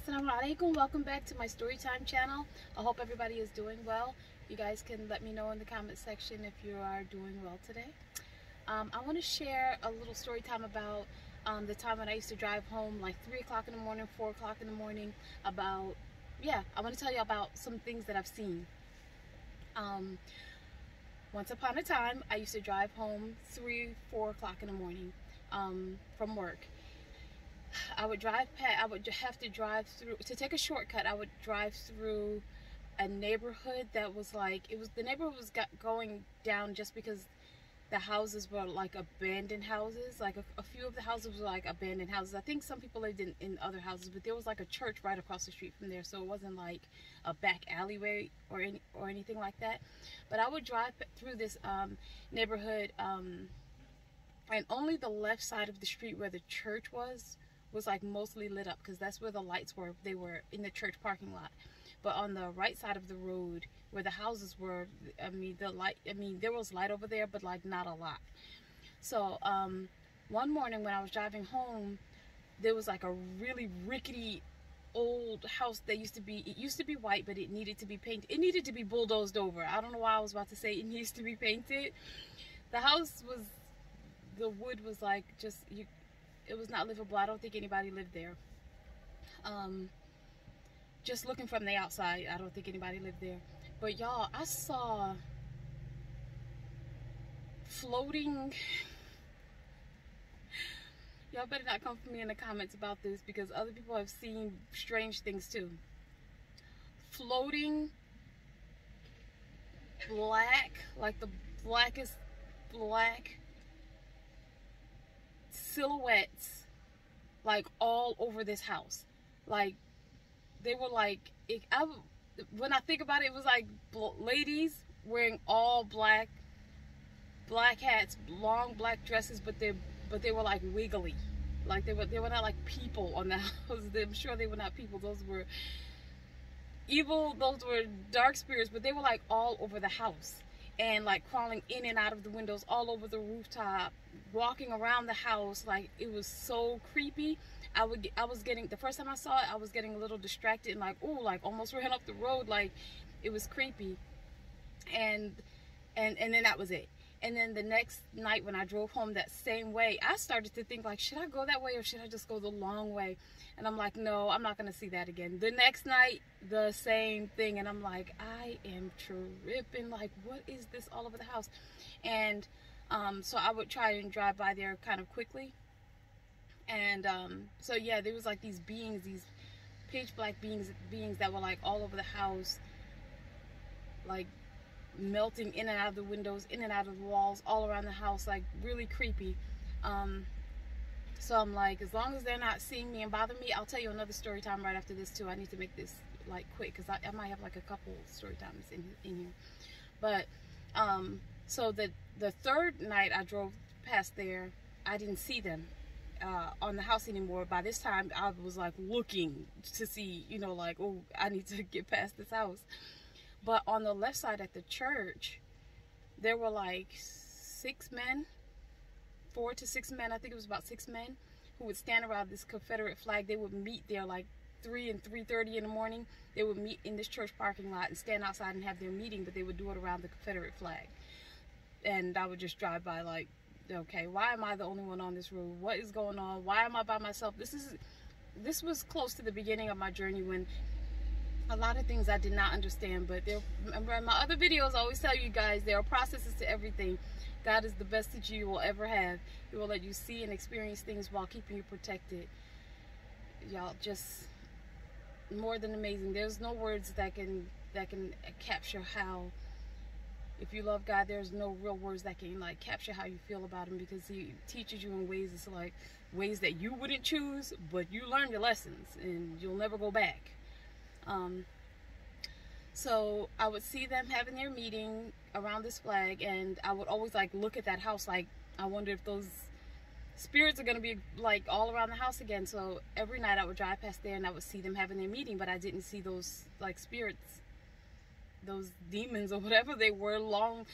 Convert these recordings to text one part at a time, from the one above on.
Assalamu alaikum. Welcome back to my storytime channel. I hope everybody is doing well. You guys can let me know in the comment section if you are doing well today. I want to share a little story time about the time when I used to drive home like 3 o'clock in the morning, 4 o'clock in the morning. I want to tell you about some things that I've seen. Once upon a time, I used to drive home 3, 4 o'clock in the morning from work. I would have to drive through, to take a shortcut, I would drive through a neighborhood that was like, the neighborhood was going down just because the houses were like abandoned houses. Like a few of the houses were like abandoned houses. I think some people lived in other houses, but there was like a church right across the street from there, so it wasn't like a back alleyway or anything like that. But I would drive through this neighborhood, and only the left side of the street where the church was like mostly lit up, because that's where the lights were. They were in the church parking lot. But on the right side of the road where the houses were, there was light over there, but like not a lot. So one morning when I was driving home, there was like a really rickety old house that used to be white, but it needed to be painted. It needed to be bulldozed over. I don't know why I was about to say it needs to be painted. The house was, the wood was like it was not livable. I don't think anybody lived there. Just looking from the outside, I don't think anybody lived there. But y'all, I saw floating, y'all better not come for me in the comments about this, because other people have seen strange things too. Floating black, like the blackest black silhouettes, like all over this house. Like they were like, when I think about it, it was like ladies wearing all black hats, long black dresses, but they were like wiggly. Like they were not like people on the house. I'm sure they were not people. Those were evil, those were dark spirits, but they were like all over the house, and like crawling in and out of the windows, all over the rooftop, walking around the house. Like it was so creepy. The first time I saw it, I was getting a little distracted and like, ooh, like almost ran up the road. Like it was creepy. And then that was it. And then the next night when I drove home that same way, I started to think like, should I go that way or should I just go the long way? And I'm like, no, I'm not gonna see that again. The next night, the same thing, and I'm like, I am tripping. Like, what is this all over the house? And so I would try and drive by there kind of quickly. And so yeah, there was like these beings, these pitch black beings that were like all over the house, like melting in and out of the windows, in and out of the walls, all around the house, like really creepy. So I'm like, as long as they're not seeing me and bothering me, I'll tell you another story time right after this too. I need to make this like quick, because I might have like a couple story times in here. But so the third night I drove past there, I didn't see them on the house anymore. By this time I was like looking to see, you know, like, oh, I need to get past this house. But on the left side at the church, there were like 6 men, 4 to 6 men, I think it was about 6 men, who would stand around this Confederate flag. They would meet there like 3 and 3:30 in the morning. They would meet in this church parking lot and stand outside and have their meeting, but they would do it around the Confederate flag. And I would just drive by like, okay, why am I the only one on this road? What is going on? Why am I by myself? This was close to the beginning of my journey, when a lot of things I did not understand. But remember in my other videos, I always tell you guys, there are processes to everything. God is the best teacher you will ever have. He will let you see and experience things while keeping you protected. Y'all, just more than amazing. There's no words that can capture how, if you love God, there's no real words that can like capture how you feel about him, because he teaches you in ways, it's like ways that you wouldn't choose, but you learn your lessons and you'll never go back. So I would see them having their meeting around this flag, and I would always like look at that house, like I wonder if those spirits are gonna be like all around the house again. So every night I would drive past there and I would see them having their meeting, but I didn't see those like spirits, those demons or whatever they were, long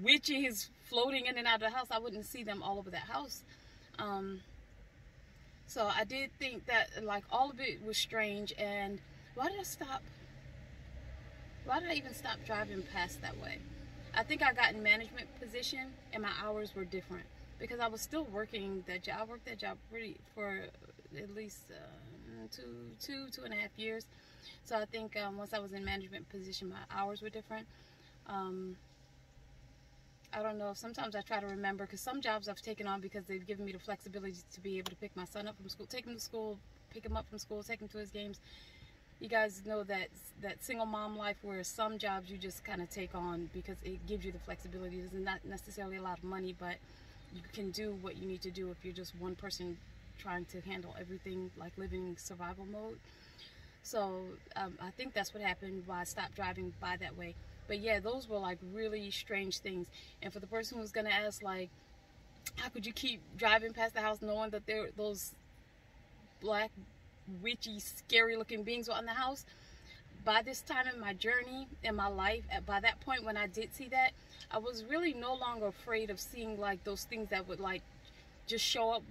witches floating in and out of the house. I wouldn't see them all over that house. So I did think that like all of it was strange. And why did I stop? Why did I even stop driving past that way? I think I got in management position and my hours were different because I was still working that job. I worked that job for at least 2.5 years. So I think once I was in management position, my hours were different. I don't know. Sometimes I try to remember because some jobs I've taken on because they've given me the flexibility to be able to pick my son up from school, take him to school, pick him up from school, take him to his games. You guys know that single mom life where some jobs you just kind of take on because it gives you the flexibility. It's not necessarily a lot of money, but you can do what you need to do if you're just one person trying to handle everything, like living survival mode. So I think that's what happened why I stopped driving by that way. But yeah, those were like really strange things. And for the person who's gonna ask like, how could you keep driving past the house knowing that those black, witchy, scary looking beings were in the house? By this time in my journey, in my life, by that point when I did see that, I was really no longer afraid of seeing like those things that would like just show up.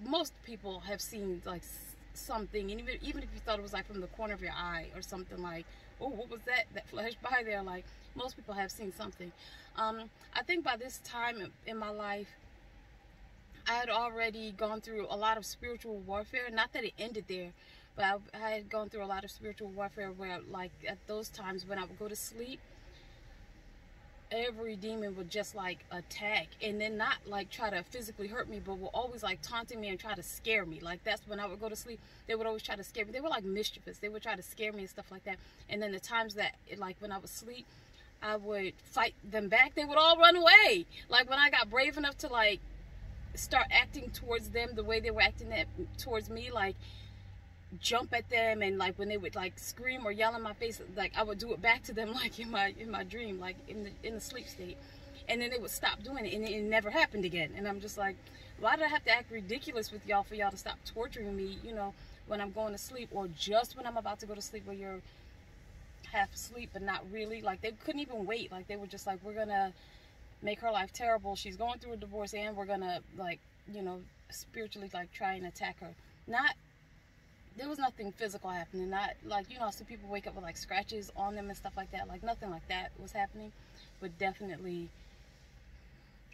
Most people have seen like something, and even if you thought it was like from the corner of your eye or something, like, oh, what was that flashed by there? Like, most people have seen something. I think by this time in my life, I had already gone through a lot of spiritual warfare. Not that it ended there, but I had gone through a lot of spiritual warfare where, like, at those times when I would go to sleep, every demon would just like attack, and then not like try to physically hurt me, but were always like taunting me and try to scare me. Like, that's when I would go to sleep, they would always try to scare me. They were like mischievous. They would try to scare me and stuff like that. And then the times that like when I would sleep, I would fight them back, they would all run away. Like when I got brave enough to like start acting towards them the way they were acting towards me, like jump at them, and like when they would like scream or yell in my face, like I would do it back to them, like in my dream, like in the sleep state, and then they would stop doing it, and it never happened again. And I'm just like, why did I have to act ridiculous with y'all for y'all to stop torturing me, you know, when I'm going to sleep, or just when I'm about to go to sleep, where you're half asleep but not really. Like, they couldn't even wait. Like, they were just like, we're gonna make her life terrible, she's going through a divorce, and we're gonna, like, you know, spiritually like try and attack her. Not, there was nothing physical happening. Not like, you know, some people wake up with like scratches on them and stuff like that. Like, nothing like that was happening, but definitely,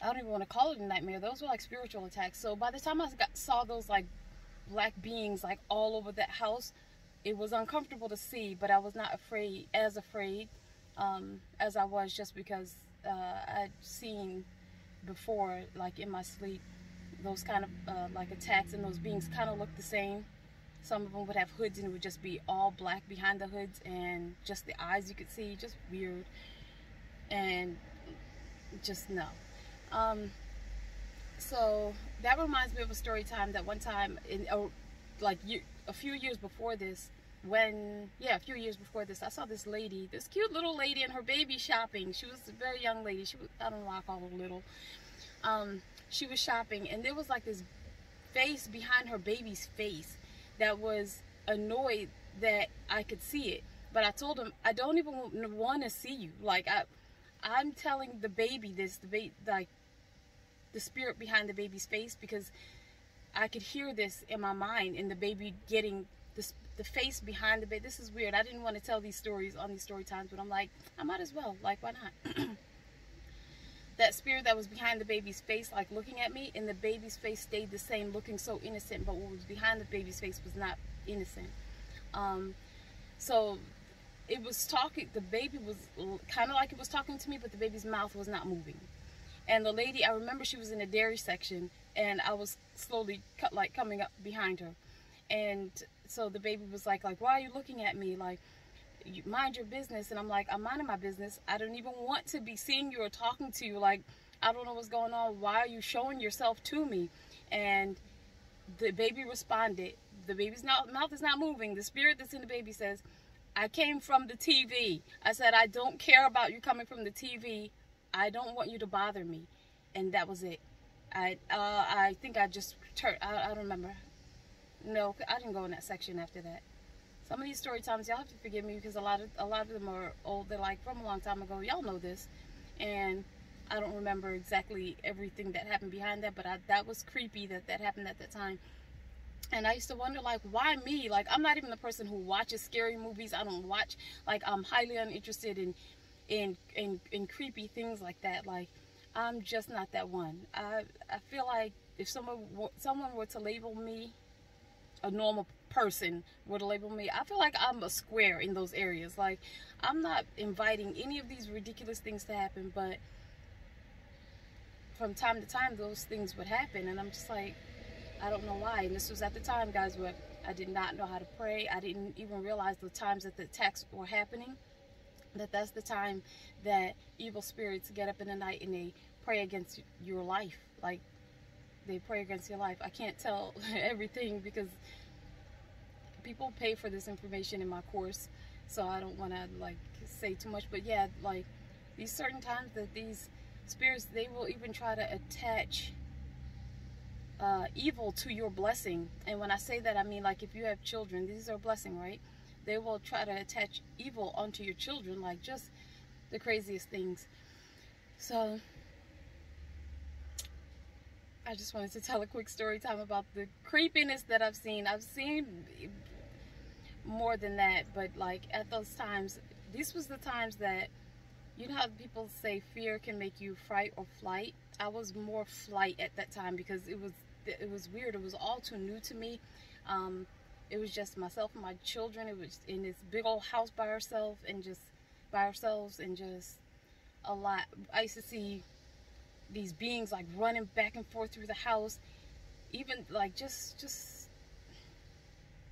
I don't even want to call it a nightmare. Those were like spiritual attacks. So by the time I saw those like black beings like all over that house, it was uncomfortable to see, but I was not afraid as I was, just because I'd seen before, like in my sleep, those kind of like attacks, and those beings kind of looked the same. Some of them would have hoods, and it would just be all black behind the hoods, and just the eyes you could see, just weird, and just no. So that reminds me of a story time that one time in a few years before this, a few years before this, I saw this lady, this cute little lady and her baby shopping. She was a very young lady. She was, I don't know why I call her little. She was shopping, and there was like this face behind her baby's face that was annoyed that I could see it. But I told him, I don't even want to see you. Like, I'm telling the baby this, like the spirit behind the baby's face, because I could hear this in my mind, and the baby getting the face behind the baby. This is weird. I didn't want to tell these stories on these story times, but I'm like, I might as well. Like, why not? That spirit that was behind the baby's face, like looking at me, and the baby's face stayed the same, looking so innocent, but what was behind the baby's face was not innocent. So it was talking, the baby was kind of like it was talking to me, but the baby's mouth was not moving. And the lady, I remember she was in the dairy section, and I was slowly coming up behind her. And so the baby was like, why are you looking at me? Like, you mind your business. And I'm like, I'm minding my business. I don't even want to be seeing you or talking to you. Like, I don't know what's going on. Why are you showing yourself to me? And the baby responded. The baby's mouth is not moving. The spirit that's in the baby says, I came from the TV. I said, I don't care about you coming from the TV. I don't want you to bother me. And that was it. I think I just turned, I don't remember. No, I didn't go in that section after that. Some of these story times, y'all have to forgive me, because a lot of them are old. They're like from a long time ago. Y'all know this, and I don't remember exactly everything that happened behind that. But that was creepy that happened at that time. And I used to wonder, like, why me? Like, I'm not even the person who watches scary movies. I don't watch, like, I'm highly uninterested in creepy things like that. Like, I'm just not that one. I feel like if someone were to label me, a normal person were to label me, I feel like I'm a square in those areas. Like, I'm not inviting any of these ridiculous things to happen, but from time to time those things would happen, and I'm just like, I don't know why. And this was at the time, guys, where I did not know how to pray. I didn't even realize the times that the attacks were happening, that's the time that evil spirits get up in the night and they pray against your life. Like, they pray against your life. I can't tell everything because people pay for this information in my course, so I don't want to, like, say too much. But yeah, like, these certain times that these spirits, they will even try to attach evil to your blessing. And when I say that, I mean, like, if you have children, these are a blessing, right? They will try to attach evil onto your children, like, just the craziest things. So I just wanted to tell a quick story time about the creepiness that I've seen. I've seen more than that, but like, at those times, these was the times that, you know how people say fear can make you fright or flight? I was more flight at that time because it was weird. It was all too new to me. It was just myself and my children. It was in this big old house by ourselves, and just a lot. I used to see these beings like running back and forth through the house. Even like just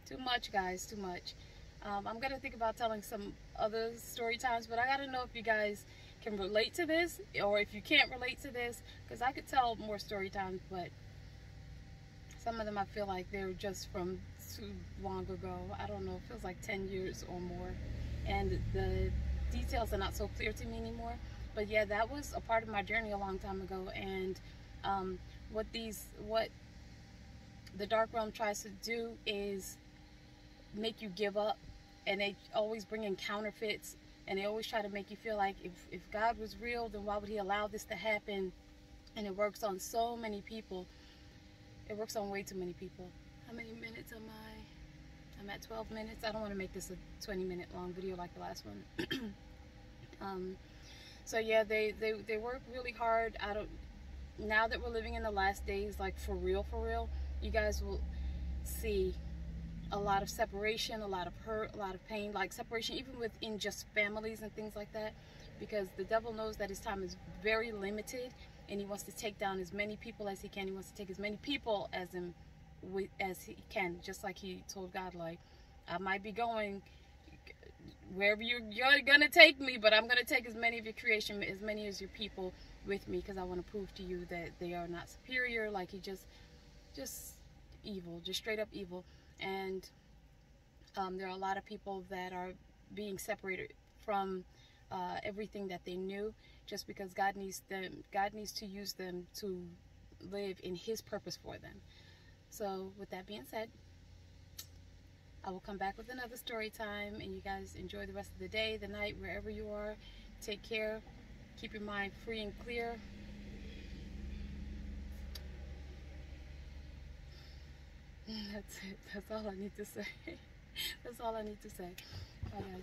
too much, guys, too much. I'm gonna think about telling some other story times, but I gotta know if you guys can relate to this, or if you can't relate to this, because I could tell more story times, but some of them I feel like they're just from too long ago. I don't know, it feels like 10 years or more, and the details are not so clear to me anymore. But yeah, that was a part of my journey a long time ago. And what the dark realm tries to do is make you give up, and they always bring in counterfeits, and they always try to make you feel like if God was real, then why would he allow this to happen? And it works on so many people. It works on way too many people. How many minutes am I? I'm at 12 minutes. I don't want to make this a 20-minute long video like the last one. So yeah, they work really hard. Now that we're living in the last days, like, for real, you guys will see a lot of separation, a lot of hurt, a lot of pain, like separation even within just families and things like that, because the devil knows that his time is very limited, and he wants to take down as many people as he can. He wants to take as many people as he can, just like he told God, like, I might be going wherever you're gonna take me, but I'm gonna take as many of your creation, as many as your people with me, because I want to prove to you that they are not superior. Like, he just evil, just straight up evil. And there are a lot of people that are being separated from everything that they knew, just because God needs to use them to live in his purpose for them. So with that being said, I will come back with another story time, and you guys enjoy the rest of the day, the night, wherever you are. Take care. Keep your mind free and clear. That's it. That's all I need to say. That's all I need to say. Bye, guys.